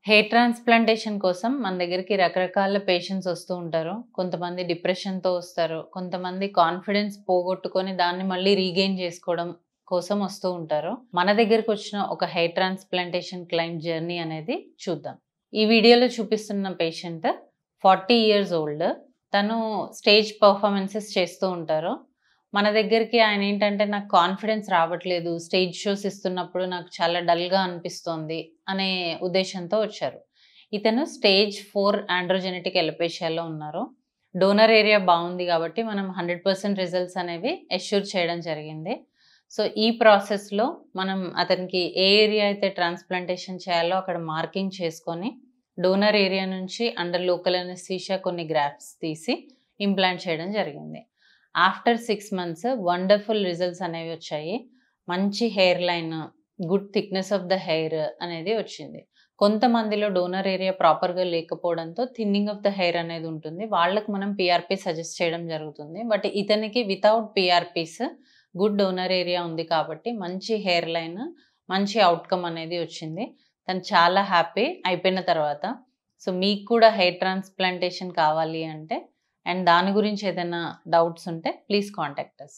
Hair transplantation కోసం మన దగ్గరికి రకరకాల పేషెంట్స్ వస్తూ ఉంటారు. కొంతమంది డిప్రెషన్‌తో వస్తారు. కొంతమంది కాన్ఫిడెన్స్ పోగొట్టుకొని దాన్ని మళ్ళీ రీగెయిన్ చేసుకోవడం కోసం వస్తూ ఉంటారు. మన దగ్గరకొచ్చిన ఒక హెయిర్ ట్రాన్స్‌ప్లాంటేషన్ క్లయింట్ జర్నీ అనేది చూద్దాం. ఈ వీడియోలో చూపిస్తున్న పేషెంట్ 40 ఇయర్స్ ఓల్డ్. తను స్టేజ్ పెర్ఫార్మన్సెస్ చేస్తూ ఉంటారు. మన దగ్గరికి ఆయన ఏంటంటే నాకు కాన్ఫిడెన్స్ రావట్లేదు. స్టేజ్ షోస్ ఇస్తున్నప్పుడు నాకు చాలా డల్‌గా అనిపిస్తోంది అనే ఉద్దేశంతో వచ్చారు. ఇతను స్టేజ్ 4 ఆండ్రోజెనెటిక్ అలోపేషియాలో ఉన్నారు. డోనర్ ఏరియా బావుంది కాబట్టి మనం 100% రిజల్ట్స్ అనేవి అష్యూర్ చేయడం జరిగింది. సో, ఈ ప్రాసెస్‌లో మనం అతనికి ఏ ఏరియా అయితే ట్రాన్స్‌ప్లాంటేషన్ చేయాలో అక్కడ మార్కింగ్ చేసుకొని, డోనర్ ఏరియా నుంచి అండర్ లోకల్ అనస్థీషియా కొన్ని గ్రాఫ్ట్స్ తీసి ఇంప్లాంట్ చేయడం జరిగింది. ఆఫ్టర్ 6 మంత్స్ వండర్‌ఫుల్ రిజల్ట్స్ అనేవి వచ్చాయి. మంచి hair line, good thickness of the hair అనేది వచ్చింది. కొంతమందిలో డోనర్ ఏరియా ప్రాపర్‌గా లేకపోవడంతో థిన్నింగ్ ఆఫ్ ద హెయిర్ అనేది ఉంటుంది. వాళ్ళకి మనం పీఆర్‌పీ సజెస్ట్ చేయడం జరుగుతుంది. బట్ ఇతనికి వితౌట్ పీఆర్‌పీస్ గుడ్ డోనర్ ఏరియా ఉంది కాబట్టి మంచి హెయిర్ లైన్, మంచి ఔట్‌కమ్ అనేది వచ్చింది. తను చాలా హ్యాపీ అయిపోయిన తర్వాత. సో, మీకు కూడా హెయిర్ ట్రాన్స్‌ప్లాంటేషన్ కావాలి అంటే అండ్ దాని గురించి ఏదైనా డౌట్స్ ఉంటే ప్లీజ్ కాంటాక్ట్ అస్.